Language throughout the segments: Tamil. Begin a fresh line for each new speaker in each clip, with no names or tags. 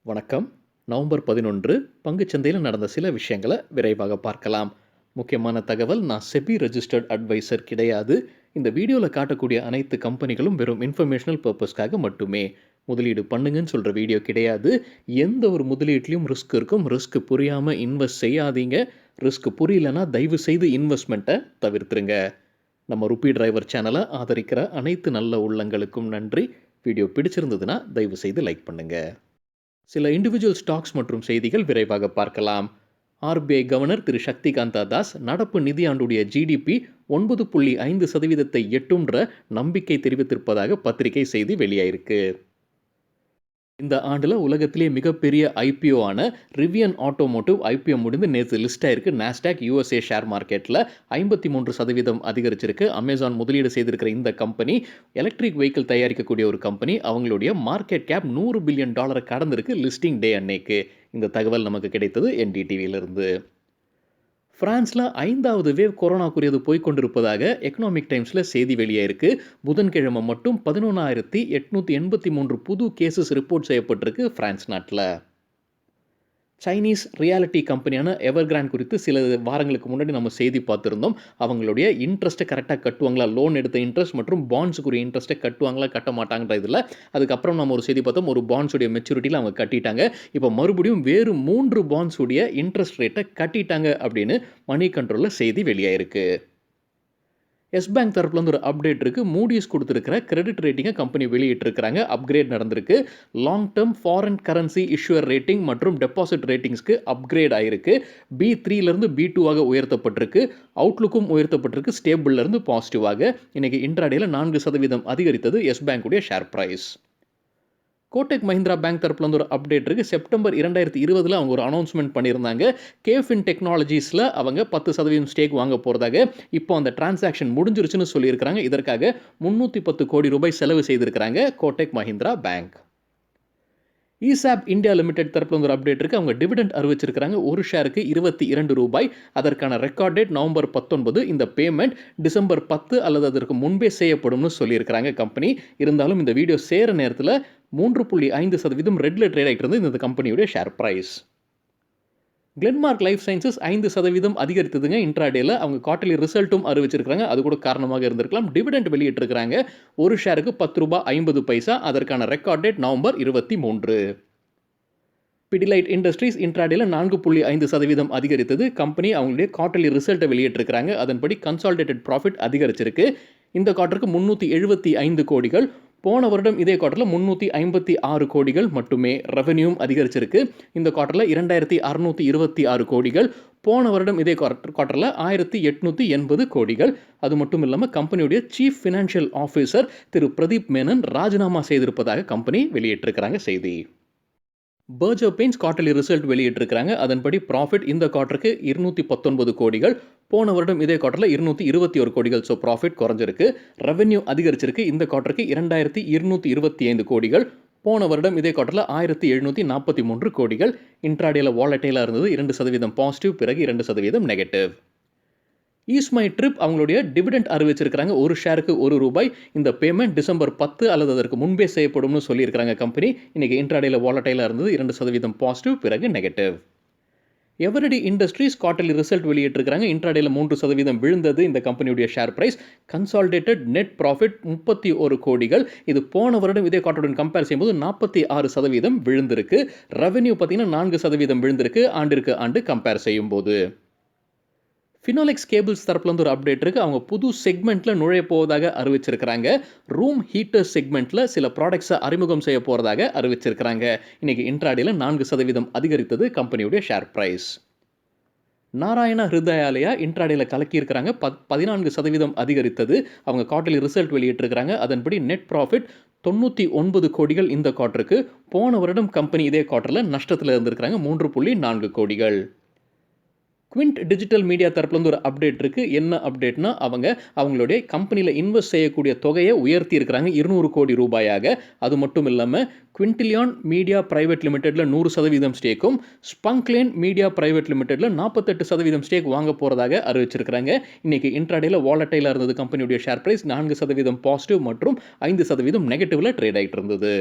வணக்கம். நவம்பர் 11 பங்குச்சந்தையில் நடந்த சில விஷயங்களை விரைவாக பார்க்கலாம். முக்கியமான தகவல், நான் செபி ரெஜிஸ்டர்ட் அட்வைசர் கிடையாது. இந்த வீடியோவில் காட்டக்கூடிய அனைத்து கம்பெனிகளும் வெறும் இன்ஃபர்மேஷனல் பர்பஸ்க்காக மட்டுமே. முதலீடு பண்ணுங்கன்னு சொல்கிற வீடியோ கிடையாது. எந்த ஒரு முதலீட்லையும் ரிஸ்க் இருக்கும். ரிஸ்க் புரியாமல் இன்வெஸ்ட் செய்யாதீங்க. ரிஸ்க் புரியலனா தயவு செய்து இன்வெஸ்ட்மெண்ட்டை தவிர்த்துருங்க. நம்ம ருப்பி டிரைவர் சேனலை ஆதரிக்கிற அனைத்து நல்ல உள்ளங்களுக்கும் நன்றி. வீடியோ பிடிச்சிருந்ததுன்னா தயவு செய்து லைக் பண்ணுங்கள். சில இண்டிவிஜுவல் ஸ்டாக்ஸ் மற்றும் செய்திகள் விரைவாக பார்க்கலாம். ஆர்பிஐ கவர்னர் திரு சக்திகாந்த தாஸ் நடப்பு நிதியாண்டுடைய ஜிடிபி 9.5% எட்டும்ன்ற நம்பிக்கை தெரிவித்திருப்பதாக பத்திரிகை செய்தி வெளியாயிருக்கு. இந்த ஆண்டில் உலகத்திலே மிகப்பெரிய ஐபிஓ ஆன ரிவியன் ஆட்டோமோட்டிவ் ஐபிஓ முடிந்து நேற்று லிஸ்ட் ஆயிருக்கு. நாஸ்டாக் யூஎஸ்ஏ ஷேர் மார்க்கெட்டில் 53% அதிகரிச்சிருக்கு. அமேசான் முதலீடு செய்திருக்கிற இந்த கம்பெனி எலக்ட்ரிக் வெஹிக்கிள் தயாரிக்கக்கூடிய ஒரு கம்பெனி. அவங்களுடைய மார்க்கெட் கேப் $100 பில்லியன் கடந்திருக்கு லிஸ்டிங் டே அன்னைக்கு. இந்த தகவல் நமக்கு கிடைத்தது என்டிடிவியிலிருந்து. பிரான்ஸில் 5வது வேவ் கொரோனாக்குரியது போய்கொண்டிருப்பதாக எக்கனாமிக் டைம்ஸில் செய்தி வெளியாயிருக்கு. புதன்கிழமை மட்டும் 11,883 புது கேசஸ் ரிப்போர்ட் செய்யப்பட்டிருக்கு பிரான்ஸ் நாட்டில். சைனீஸ் ரியாலிட்டி கம்பெனியான எவர்கிராண்ட் குறித்து சில வாரங்களுக்கு முன்னாடி நம்ம செய்தி பார்த்துருந்தோம். அவங்களுடைய இன்ட்ரெஸ்ட்டை கரெக்டாக கட்டுவாங்களா, லோன் எடுத்த இன்ட்ரெஸ்ட் மற்றும் பாண்ட்ஸுக்குரிய இன்ட்ரெஸ்ட்டை கட்டுவாங்களா கட்ட மாட்டாங்கன்ற இதில். அதுக்கப்புறம் நம்ம ஒரு செய்தி பார்த்தோம், ஒரு பாண்ட்ஸுடைய மெச்சூரிட்டியில் அவங்க கட்டிட்டாங்க. இப்போ மறுபடியும் வேறு 3 பாண்ட்ஸுடைய இன்ட்ரெஸ்ட் ரேட்டை கட்டிட்டாங்க அப்படின்னு மணி கண்ட்ரோலில் செய்தி வெளியாயிருக்கு. எஸ் பேங்க் தரப்புலேருந்து ஒரு அப்டேட் இருக்குது. மூடிஸ் கொடுத்துருக்கிற கிரெடிட் ரேட்டிங்கை கம்பெனி வெளியிட்டிருக்கிறாங்க. அப்கிரேட் நடந்திருக்கு. Long term foreign currency இஷ்யூர் rating மற்றும் டெபாசிட் ரேட்டிங்ஸ்க்கு அப்கிரேட் ஆகிருக்கு. B3லேருந்து B2ஆக உயர்த்தப்பட்டிருக்கு. அவுட்லுக்கும் உயர்த்தப்பட்டிருக்கு. ஸ்டேபிள்லேருந்து பாசிட்டிவாக. இன்றைக்கி இன்ட்ராடேயில் 4% அதிகரித்தது எஸ் பேங்குடைய share price. Kotak Mahindra bank தரப்புலேருந்து ஒரு அப்டேட் இருக்குது. செப்டம்பர் 2020 அவங்க ஒரு அனௌன்ஸ்மெண்ட் பண்ணியிருந்தாங்க. கேஃபின் டெக்னாலஜிஸில் அவங்க 10% ஸ்டேக் வாங்க போகிறதாக. இப்போ அந்த டிரான்சாக்ஷன் முடிஞ்சிருச்சுன்னு சொல்லியிருக்கிறாங்க. இதற்காக 310 கோடி ரூபாய் செலவு செய்திருக்கிறாங்க Kotak Mahindra bank. Esab India limited தரப்புல ஒரு அப்டேட் இருக்குது. அவங்க டிவிடெண்ட் அறிவிச்சிருக்கிறாங்க. ஒரு ஷேருக்கு 22 ரூபாய். அதற்கான ரெக்கார்ட் டேட் நவம்பர் 19. இந்த பேமெண்ட் டிசம்பர் 10 அல்லது அதற்கு முன்பே செய்யப்படும்னு சொல்லியிருக்கிறாங்க கம்பெனி. இருந்தாலும் இந்த வீடியோ சேர நேரத்தில் 3.5% ரெட்ல ட்ரேட் ஆகிட்டு இருந்தது இந்த கம்பெனியுடைய share price. Glenmark life sciences 5% அதிகரித்ததுங்க இன்ட்ராடேல. அவங்க குவார்ட்டர்லி ரிசல்ட்டும் அறிவிச்சிருக்காங்க. அது கூட காரணமாக இருந்திருக்கலாம். டிவிடெண்ட் வெளியிட்டிருக்கிறாங்க. ஒரு ஷேருக்கு ₹10.50. அதற்கான record date November 23. Pidilite industries இன்ட்ராடேல 4.5% அதிகரித்தது. கம்பெனி அவங்களுடைய குவார்ட்டர்லி ரிசல்ட்டை வெளியிட்டிருக்கிறாங்க. அதன்படி கன்சாலிடேட்டட் ப்ராஃபிட் அதிகரிச்சிருக்கு. இந்த குவார்ட்டருக்கு 375 கோடிகள். போன வருடம் இதே குவார்ட்டரில் 356 கோடிகள் மட்டுமே. ரெவென்யூவும் அதிகரிச்சிருக்கு. இந்த குவார்ட்டரில் 2626 கோடிகள். போன வருடம் இதே குவார்ட்டரில் 1880 கோடிகள். அது மட்டும் இல்லாமல் கம்பெனியுடைய சீஃப் ஃபினான்ஷியல் ஆஃபீஸர் திரு பிரதீப் மேனன் ராஜினாமா செய்திருப்பதாக கம்பெனி வெளியிட்டிருக்கிறாங்க செய்தி. பர்ஜர் பெயிண்ட்ஸ் குவார்ட்டர்லி ரிசல்ட் வெளியிட்டிருக்கிறாங்க. அதன்படி ப்ராஃபிட் இந்த குவார்ட்டருக்கு 219 கோடிகள். போன வருடம் இதே குவார்ட்டரில் 221 கோடிகள். ஸோ ப்ராஃபிட் குறைஞ்சிருக்கு. ரெவென்யூ அதிகரிச்சிருக்கு. இந்த குவார்ட்டருக்கு 2225 கோடிகள். போன வருடம் இதே குவார்ட்டரில் 1743 கோடிகள். இன்ட்ராடேல வாலட்டைலாக இருந்தது. 2% பாசிட்டிவ், பிறகு 2% நெகட்டிவ். ஈஸ்மை ட்ரிப் அவங்களுடைய டிவிடெண்ட் அறிவிச்சிருக்கிறாங்க. ஒரு ஷேருக்கு ₹1. இந்த பேமெண்ட் டிசம்பர் 10 அல்லது அதற்கு முன்பே செய்யப்படும்னு சொல்லியிருக்கிறாங்க கம்பெனி. இன்றைக்கி இன்ட்ராடேல வாலட்டைலாக இருந்தது. 2% பாசிட்டிவ், பிறகு negative. Eveready industries quarterly result வெளியிட்டிருக்கிறாங்க. இன்ட்ராடேல 3% விழுந்தது இந்த கம்பெனியுடைய share price. Consolidated net profit 31 கோடிகள். இது போன வருடம் இதே குவார்ட்டருடன் கம்பேர் செய்யும்போது 46% விழுந்திருக்கு. ரெவென்யூ பார்த்தீங்கன்னா 4% விழுந்திருக்கு ஆண்டிற்கு ஆண்டு கம்பேர் செய்யும்போது. ஃபினோலெக்ஸ் கேபிள்ஸ் தரப்புலேருந்து ஒரு அப்டேட் இருக்குது. அவங்க புது செக்மெண்ட்டில் நுழைய போவதாக அறிவிச்சிருக்கிறாங்க. ரூம் ஹீட்டர் செக்மெண்ட்டில் சில ப்ராடக்ட்ஸை அறிமுகம் செய்ய போகிறதாக அறிவிச்சிருக்கிறாங்க. இன்றைக்கி இன்ட்ராடேல 4% அதிகரித்தது கம்பெனியுடைய ஷேர் ப்ரைஸ். நாராயணா ஹிருதயாலயா இன்ட்ராடேல கலக்கியிருக்கிறாங்க. 14% அதிகரித்தது. அவங்க குவார்ட்டர்லி ரிசல்ட் வெளியிட்டிருக்கிறாங்க. அதன்படி நெட் ப்ராஃபிட் 99 கோடிகள் இந்த குவார்ட்டருக்கு. போன வருடம் கம்பெனி இதே குவார்ட்டரில் நஷ்டத்தில் இருந்திருக்கிறாங்க. 3.4 கோடிகள். குவிண்ட் டிஜிட்டல் மீடியா தரப்புலேருந்து ஒரு அப்டேட் இருக்குது. என்ன அப்டேட்னா, அவங்களுடைய கம்பெனியில் இன்வெஸ்ட் செய்யக்கூடிய தொகையை உயர்த்தி இருக்கிறாங்க 200 கோடி ரூபாயாக. அது மட்டும் இல்லாமல் குவிண்டிலியான் மீடியா பிரைவேட் லிமிடெட்டில் 100% ஸ்டேக்கும், ஸ்பங்க்லேன் மீடியா பிரைவேட் லிமிடெட்டில் 48% ஸ்டேக் வாங்க போகிறதாக அறிவிச்சிருக்கிறாங்க. இன்றைக்கி இன்ட்ராடேல வாலட்டைலாக இருந்தது கம்பெனியுடைய ஷேர் ப்ரைஸ். 4% பாசிட்டிவ் மற்றும் 5% நெகட்டிவில் ட்ரேட் ஆகிட்டு இருந்தது.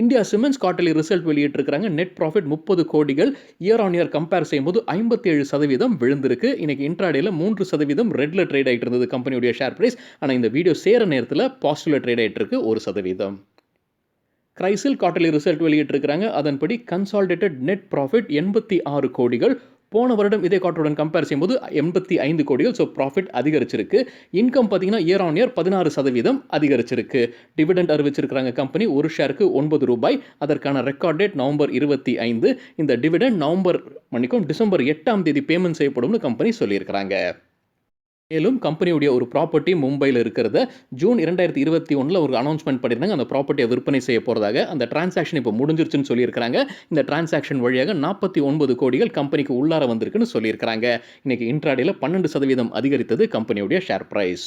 இந்தியா சிமெண்ட்ஸ் குவார்ட்டர்லி ரிசல்ட் வெளியிட்டிருக்காங்க. நெட் ப்ராஃபிட் 30 கோடிகள். இயர் ஆன் இயர் கம்பேர் செய்யும்போது 57% விழுந்திருக்கு. இன்னைக்கு இன்ட்ராடேல 3% ரெட்ல ட்ரேட் ஆயிட்டு இருந்தது கம்பெனியுடைய ஷேர் பிரைஸ். ஆனா இந்த வீடியோ சேர நேரத்துல பாசிட்டிவ்ல ட்ரேட் ஆயிட்டு இருக்கு 1%. கிரைசில் குவார்ட்டர்லி ரிசல்ட் வெளியிட்டிருக்காங்க. அதன்படி கன்சாலிடேட்டட் நெட் ப்ராஃபிட் 86 கோடிகள். போன வருடம் இதே குவார்ட்டருடன் கம்பேர் செய்யும்போது 85 கோடிகள். ஸோ ப்ராஃபிட் அதிகரிச்சிருக்கு. இன்கம் பார்த்தீங்கன்னா இயர் ஆன் இயர் 16% அதிகரிச்சிருக்கு. டிவிடெண்ட் அறிவிச்சிருக்காங்க கம்பெனி ஒரு ஷேருக்கு ரூபாய் 9. அதற்கான ரெக்கார்ட் டேட் நவம்பர் 25. இந்த டிவிடெண்ட் டிசம்பர் 8ஆம் தேதி பேமெண்ட் செய்யப்படும்னு கம்பெனி சொல்லியிருக்கிறாங்க. மேலும் கம்பெனியுடைய ஒரு ப்ராப்பர்ட்டி மும்பையில் இருக்கிறத ஜூன் 2021 ஒரு அனௌன்ஸ்மெண்ட் பண்ணியிருந்தாங்க. அந்த ப்ராப்பர்ட்டியை விற்பனை செய்ய போகிறதாக. அந்த டிரான்சாக்ஷன் இப்போ முடிஞ்சிருச்சுன்னு சொல்லியிருக்கிறாங்க. இந்த டிரான்சாக்ஷன் வழியாக 49 கோடிகள் கம்பெனிக்கு உள்ளார வந்திருக்குன்னு சொல்லியிருக்கிறாங்க. இன்னைக்கு இன்ட்ராடேல 12% அதிகரித்தது கம்பெனியுடைய share price.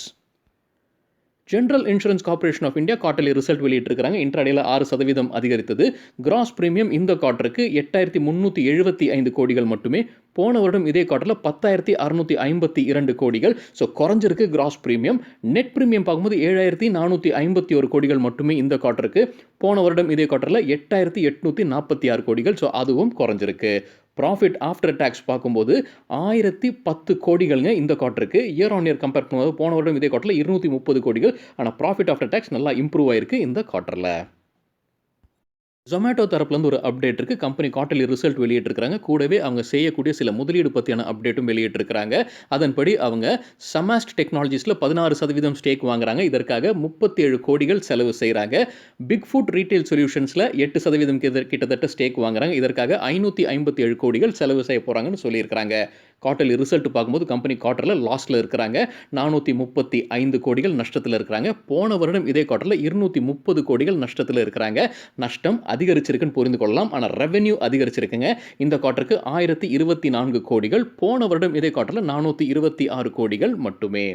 General insurance corporation of India quarterly result வெளியிட்டிருக்காங்க. இன்ட்ராடேல 6% அதிகரித்தது. கிராஸ் பிரீமியம் இந்த குவார்ட்டருக்கு 8375 கோடிகள் மட்டுமே. போன வருடம் இதே குவார்ட்டரில் 10,652 கோடிகள். ஸோ குறைஞ்சிருக்கு கிராஸ் பிரீமியம். நெட் பிரீமியம் பார்க்கும்போது 7,451 கோடிகள் மட்டுமே இந்த குவார்ட்டருக்கு. போன வருடம் இதே குவார்ட்டரில் 8,846 கோடிகள். ஸோ அதுவும் குறைஞ்சிருக்கு. ப்ராஃபிட் ஆஃப்டர் டேக்ஸ் பார்க்கும்போது 1010 கோடிகள்ங்க இந்த குவார்ட்டருக்கு. இயர் ஆன் இயர் கம்பேர் பண்ணும்போது போன வருடம் இதே குவார்ட்டரில் 230 கோடிகள். ஆனால் ப்ராஃபிட் ஆஃப்டர் டேக்ஸ் நல்லா இம்ப்ரூவ் ஆயிருக்கு இந்த குவார்ட்டரில். Zomato தரப்புலேருந்து ஒரு அப்டேட் இருக்குது. கம்பெனி குவார்ட்டர்லி ரிசல்ட் வெளியிட்டிருக்காங்க. கூடவே அவங்க செய்யக்கூடிய சில முதலீடு பற்றியான அப்டேட்டும் வெளியிட்டிருக்கிறாங்க. அதன்படி அவங்க சமாஸ்ட் டெக்னாலஜிஸில் 16% ஸ்டேக் வாங்குறாங்க. இதற்காக 37 கோடிகள் செலவு செய்கிறாங்க. பிக் ஃபுட் ரீட்டைல் சொல்யூஷன்ஸில் 8% கிட்டத்தட்ட ஸ்டேக் வாங்குறாங்க. இதற்காக 557 கோடிகள் செலவு செய்ய போகிறாங்கன்னு சொல்லியிருக்கிறாங்க. குவார்ட்டர்லி ரிசல்ட் பார்க்கும்போது கம்பெனி குவார்ட்டரில் லாஸில் இருக்கிறாங்க. 435 கோடிகள் நஷ்டத்தில் இருக்கிறாங்க. போன வருடம் இதே குவார்ட்டரில் 230 கோடிகள் நஷ்டத்தில் இருக்கிறாங்க. நஷ்டம் அதிகரிச்சிருக்குன்னு புரிந்து கொள்ளலாம். ஆனால் ரெவென்யூ அதிகரிச்சிருக்குங்க. இந்த குவார்ட்டருக்கு 1024 கோடிகள். போன வருடம் இதே குவார்ட்டரில் 426 கோடிகள் மட்டுமே.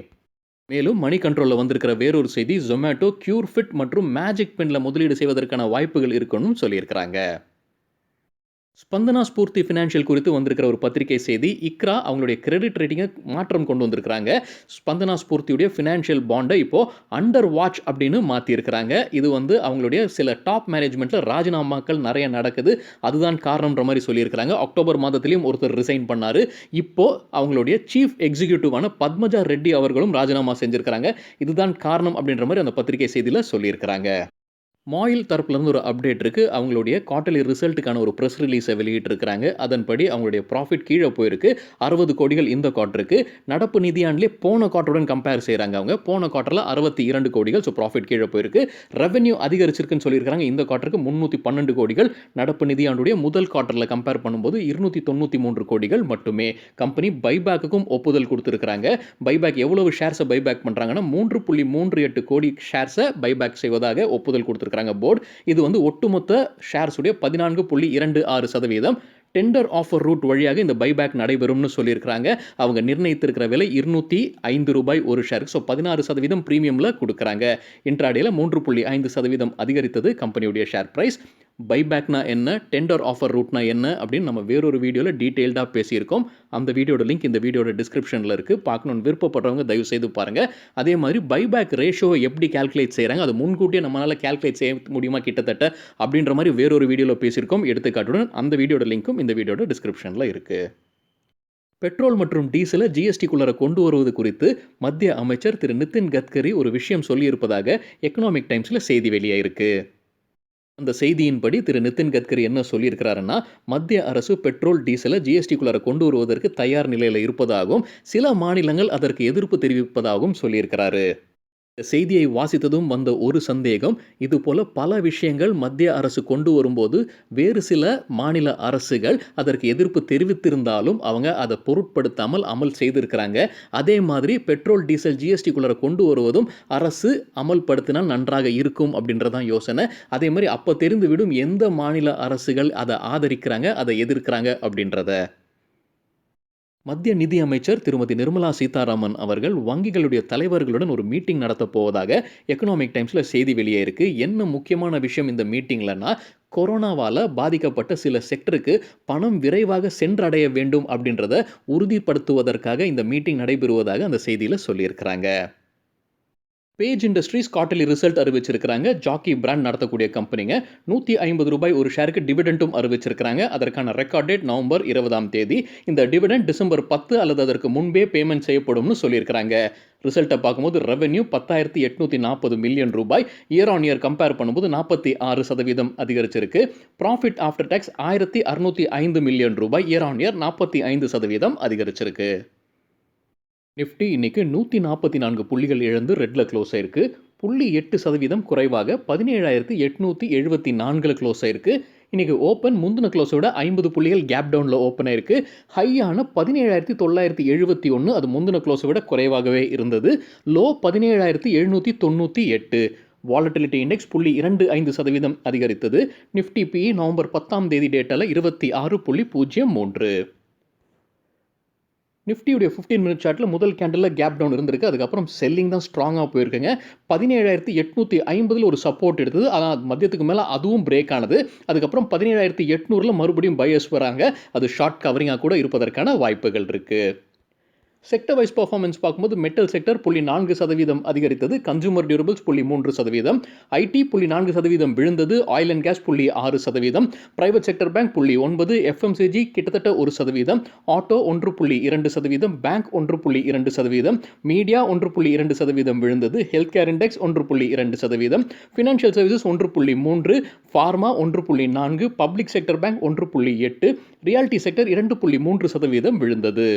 மேலும் மணி கண்ட்ரோலில் வந்திருக்கிற வேறொரு செய்தி, Zomato கியூர்ஃபிட் மற்றும் மேஜிக் பென்ல முதலீடு செய்வதற்கான வாய்ப்புகள் இருக்குன்னு சொல்லியிருக்கிறாங்க. ஸ்பந்தனா ஸ்பூர்த்தி ஃபினான்ஷியல் குறித்து வந்திருக்கிற ஒரு பத்திரிகை செய்தி. இக்ரா அவங்களுடைய கிரெடிட் ரேட்டிங்கை மாற்றம் கொண்டு வந்திருக்கிறாங்க. ஸ்பந்தனா ஸ்பூர்த்தியுடைய ஃபினான்ஷியல் பாண்டை இப்போ அண்டர் வாட்ச் அப்படின்னு மாற்றியிருக்கிறாங்க. இது அவங்களுடைய சில டாப் மேனேஜ்மெண்ட்டில் ராஜினாமாக்கள் நிறைய நடக்குது. அதுதான் காரணம்ன்ற மாதிரி சொல்லியிருக்கிறாங்க. அக்டோபர் மாதத்திலையும் ஒருத்தர் ரிசைன் பண்ணார். இப்போ அவங்களுடைய சீஃப் எக்ஸிக்யூட்டிவான பத்மஜா ரெட்டி அவர்களும் ராஜினாமா செஞ்சிருக்கிறாங்க. இதுதான் காரணம் அப்படின்ற மாதிரி அந்த பத்திரிகை செய்தியில் சொல்லியிருக்கிறாங்க. மாயில் தரப்புலேருந்து ஒரு அப்டேட் இருக்குது. அவங்களுடைய குவார்ட்டர்லி ரிசல்ட்டுக்கான ஒரு ப்ரெஸ் ரிலீஸை வெளியிட்டிருக்கிறாங்க. அதன்படி அவங்களுடைய ப்ராஃபிட் கீழே போயிருக்கு. 60 கோடிகள் இந்த குவார்ட்டருக்கு. நடப்பு நிதியாண்டிலே போன குவார்ட்டருடன் கம்பேர் செய்கிறாங்க. அவங்க போன குவார்ட்டரில் 62 கோடிகள். ஸோ ப்ராஃபிட் கீழே போயிருக்கு. ரெவென்யூ அதிகரிச்சிருக்குன்னு சொல்லியிருக்காங்க. இந்த குவார்ட்டருக்கு 312 கோடிகள். நடப்பு நிதியாண்டுடைய முதல் குவார்ட்டரில் கம்பேர் பண்ணும்போது 293 கோடிகள் மட்டுமே. கம்பெனி பைபேக்குக்கும் ஒப்புதல் கொடுத்துருக்காங்க. பைபேக் எவ்வளவு ஷேர்ஸை பைபேக் பண்ணுறாங்கன்னா 3.38 கோடி ஷேர்ஸை பைபேக் செய்வதாக ஒப்புதல் கொடுத்துருக்காங்க போர்டு. இது ஒட்டுமொத்த ஷேர்ஸ் உடைய 14.26%. டெண்டர் ஆஃபர் ரூட் வழியாக இந்த பைபேக் நடைபெறும்னு சொல்லியிருக்கிறாங்க. அவங்க நிர்ணயித்திருக்கிற விலை 205 ரூபாய் ஒரு ஷேருக்கு. ஸோ 16% ப்ரீமியமில் கொடுக்குறாங்க. இன்ட்ராடேல 3.5% அதிகரித்தது கம்பெனியுடைய ஷேர் பிரைஸ். பைபேக்னா என்ன, டெண்டர் ஆஃபர் ரூட்னா என்ன அப்படின்னு நம்ம வேறொரு வீடியோவில் டீட்டெயில்டாக பேசியிருக்கோம். அந்த வீடியோட லிங்க் இந்த வீடியோட டிஸ்கிரிப்ஷனில் இருக்குது. பார்க்கணுன்னு விருப்பப்படுறவங்க தயவு செய்து பாருங்கள். அதே மாதிரி பைபேக் ரேஷியோவை எப்படி கால்குலேட் செய்கிறாங்க, அது முன்கூட்டியே நம்மளால் கால்குலேட் செய்ய முடியுமா கிட்டத்தட்ட அப்படின்ற மாதிரி வேறொரு வீடியோவில் பேசியிருக்கோம் எடுத்துக்காட்டுடன். அந்த வீடியோட லிங்க்கும் இந்த வீடியோட டிஸ்கிரிப்ஷனில் இருக்குது. பெட்ரோல் மற்றும் டீசலை ஜிஎஸ்டிக்குள்ளே கொண்டு வருவது குறித்து மத்திய அமைச்சர் திரு நிதின் கட்கரி ஒரு விஷயம் சொல்லியிருப்பதாக எக்கனாமிக் டைம்ஸில் செய்தி வெளியாயிருக்கு. அந்த செய்தியின்படி திரு நிதின் கட்கரி என்ன சொல்லியிருக்கிறாருன்னா, மத்திய அரசு பெட்ரோல் டீசலை ஜிஎஸ்டிக்குள்ளார கொண்டு வருவதற்கு தயார் நிலையில் இருப்பதாகவும் சில மாநிலங்கள் அதற்கு எதிர்ப்பு தெரிவிப்பதாகவும் சொல்லியிருக்கிறாரு. இந்த செய்தியை வாசித்ததும் வந்த ஒரு சந்தேகம், இதுபோல பல விஷயங்கள் மத்திய அரசு கொண்டு வரும்போது வேறு சில மாநில அரசுகள் அதற்கு எதிர்ப்பு தெரிவித்திருந்தாலும் அவங்க அதை பொருட்படுத்தாமல் அமல் செய்திருக்கிறாங்க. அதே மாதிரி பெட்ரோல் டீசல் ஜிஎஸ்டிக்குள்ளே கொண்டு வருவதும் அரசு அமல்படுத்தினால் நன்றாக இருக்கும் அப்படின்றதான் யோசனை. அதே மாதிரி அப்போ தெரிந்துவிடும் எந்த மாநில அரசுகள் அதை ஆதரிக்கிறாங்க, அதை எதிர்க்கிறாங்க அப்படின்றத. மத்திய நிதி அமைச்சர் திருமதி நிர்மலா சீதாராமன் அவர்கள் வங்கிகளுடைய தலைவர்களுடன் ஒரு மீட்டிங் நடத்த போவதாக எக்கனாமிக் டைம்ஸில் செய்தி வெளியே இருக்கு. என்ன முக்கியமான விஷயம் இந்த மீட்டிங்லன்னா, கொரோனாவால் பாதிக்கப்பட்ட சில செக்டருக்கு பணம் விரைவாக சென்றடைய வேண்டும் அப்படின்றத உறுதிப்படுத்துவதற்காக இந்த மீட்டிங் நடைபெறுவதாக அந்த செய்தியில் சொல்லியிருக்கிறாங்க. பேஜ் இண்டஸ்ட்ரீஸ் குவார்ட்டர்லி ரிசல்ட் அறிவிச்சிருக்காங்க. ஜாக்கி பிராண்ட் நடத்தக்கூடிய கம்பெனிங்க. ₹150 ஒரு ஷேருக்கு டிவிடெண்டும் அறிவிச்சிருக்காங்க. அதற்கான ரெக்கார்ட் டேட் நவம்பர் 20ஆம் தேதி. இந்த டிவிடெண்ட் டிசம்பர் 10 அல்லது அதற்கு முன்பே பேமெண்ட் செய்யப்படும்னு சொல்லியிருக்காங்க. ரிசல்ட்டை பார்க்கும்போது revenue ₹10,840 million, year on year compare பண்ணும்போது 46% அதிகரிச்சிருக்கு. Profit after tax ₹1,605 million, year on year 45% அதிகரிச்சிருக்கு. நிஃப்டி இன்னைக்கு 144 புள்ளிகள் இழந்து ரெட்ல க்ளோஸ் ஆயிருக்கு. 0.8% குறைவாக 17,874 க்ளோஸ் ஆயிருக்கு. இன்னைக்கு ஓப்பன் முந்தின க்ளோஸை விட 50 புள்ளிகள் கேப் டவுனில் ஓப்பன் ஆயிருக்கு. ஹையான 17,971, அது முந்தின க்ளோஸை விட குறைவாகவே இருந்தது. லோ 17,798. வாலட்டிலிட்டி இண்டெக்ஸ் 0.25% அதிகரித்தது. நிஃப்டி பிஇ நவம்பர் 10ஆம் தேதி டேட்டால 26.03. நிஃப்டியுடைய 15 மினிட் சார்ட்டில் முதல் கேண்டலில் கேப் டவுன் இருந்திருக்கு. அதுக்கப்புறம் செல்லிங் தான் ஸ்ட்ராங்காக போயிருக்குங்க. 17,850 ஒரு சப்போர்ட் எடுத்தது. ஆனால் மதியத்துக்கு மேலே அதுவும் பிரேக் ஆனது. அதுக்கப்புறம் 17,800 மறுபடியும் பையர்ஸ் வராங்க. அது ஷார்ட் கவரிங்காக கூட இருப்பதற்கான வாய்ப்புகள் இருக்குது. செக்டர் வைஸ் பர்ஃபார்மன்ஸ் பார்க்கும்போது மெட்டல் செக்டர் 0.4% அதிகரித்தது. கன்சூமர் டியூரபிள்ஸ் 0.3%, ஐடி 0.4% விழுந்தது. Oil and gas 0.6%, private sector bank 0.9%, FMCG கிட்டத்தட்ட 1%, ஆட்டோ 1.2%, பேங்க் 1.2%, மீடியா 1.2% விழுந்தது. Health care index 1.2%, financial services 1.3%, pharma 1.4%, public sector bank 1.8%, realty sector 2.3% விழுந்தது.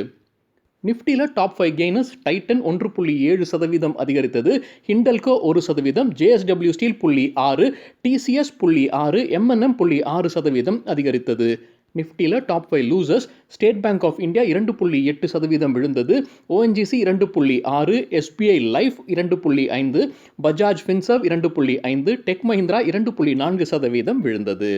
நிஃப்டியில் டாப் 5 கெய்னர்ஸ். டைட்டன் 1.7% அதிகரித்தது. ஹிண்டல்கோ 1%, ஜேஎஸ்டபிள்யூ ஸ்டீல் 0.6%, டிசிஎஸ் 0.6%, எம்என்எம் 0.6% அதிகரித்தது. நிஃப்டியில் top 5 losers. State bank of India 2.8% விழுந்தது. ONGC 2.6%, SBI life 2.5%, Bajaj Finserv 2.5%, Tech Mahindra 2.4% விழுந்தது.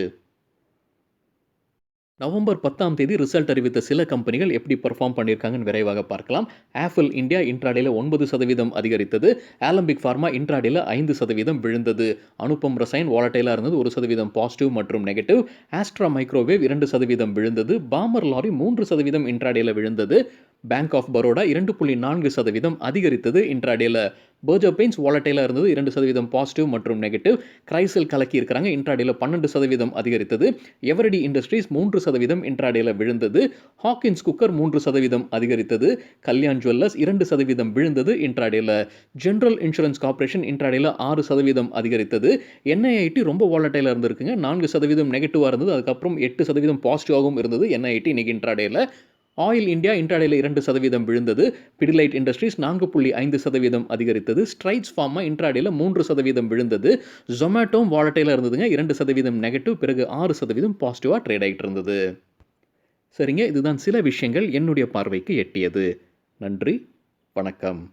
நவம்பர் 10ஆம் தேதி ரிசல்ட் அறிவித்த சில கம்பெனிகள் எப்படி பெர்ஃபார்ம் பண்ணியிருக்காங்கன்னு விரைவாக பார்க்கலாம். ஆப்பிள் இந்தியா இன்ட்ராடேல 9% அதிகரித்தது. ஆலம்பிக் ஃபார்மா இன்ட்ராடேல 5% விழுந்தது. அனுபம் ரசாயன் வாலட்டைலாக இருந்தது. 1% பாசிட்டிவ் மற்றும் நெகட்டிவ். ஆஸ்ட்ரா மைக்ரோவேவ் 2% விழுந்தது. பாமர் லாரி 3% இன்ட்ராடேல விழுந்தது. பேங்க் ஆஃப் பரோடா 2.4% அதிகரித்தது இன்ட்ராடேல. பர்ஜர் பெயின்ஸ் வாலட்டைலாக இருந்தது. 2% பாசிட்டிவ் மற்றும் நெகட்டிவ். கிரைசில் கலக்கி இருக்கிறாங்க. இன்ட்ராடேல 12% அதிகரித்தது. எவரடி இண்டஸ்ட்ரீஸ் 3% இன்ட்ராடேல விழுந்தது. ஹாக்கின்ஸ் குக்கர் 3% அதிகரித்தது. கல்யாண் ஜுவல்லர்ஸ் 2% விழுந்தது இன்ட்ராடேல. ஜெனரல் இன்சூரன்ஸ் கார்ப்பரேஷன் இன்ட்ராடேல 6% அதிகரித்தது. என்ஐஐடி ரொம்ப வாலட்டைலாக இருந்திருக்குங்க. 4% நெகட்டிவாக இருந்தது. அதுக்கப்புறம் 8% பாசிட்டிவாகவும் இருந்தது என்ஐஐடி இன்னைக்கு இன்ட்ராடேல. ஆயில் இந்தியா இன்ட்ராடேல 2% விழுந்தது. பிடிலைட் இண்டஸ்ட்ரீஸ் 4.5% அதிகரித்தது. ஸ்ட்ரைட்ஸ் ஃபார்மா இன்ட்ராடேல 3% விழுந்தது. ஜொமேட்டோவும் வாலட்டைலாக இருந்ததுங்க. 2% நெகட்டிவ், பிறகு 6% பாசிட்டிவாக ட்ரேட் ஆகிட்டு இருந்தது. சரிங்க, இதுதான் சில விஷயங்கள் என்னுடைய பார்வைக்கு எட்டியது. நன்றி, வணக்கம்.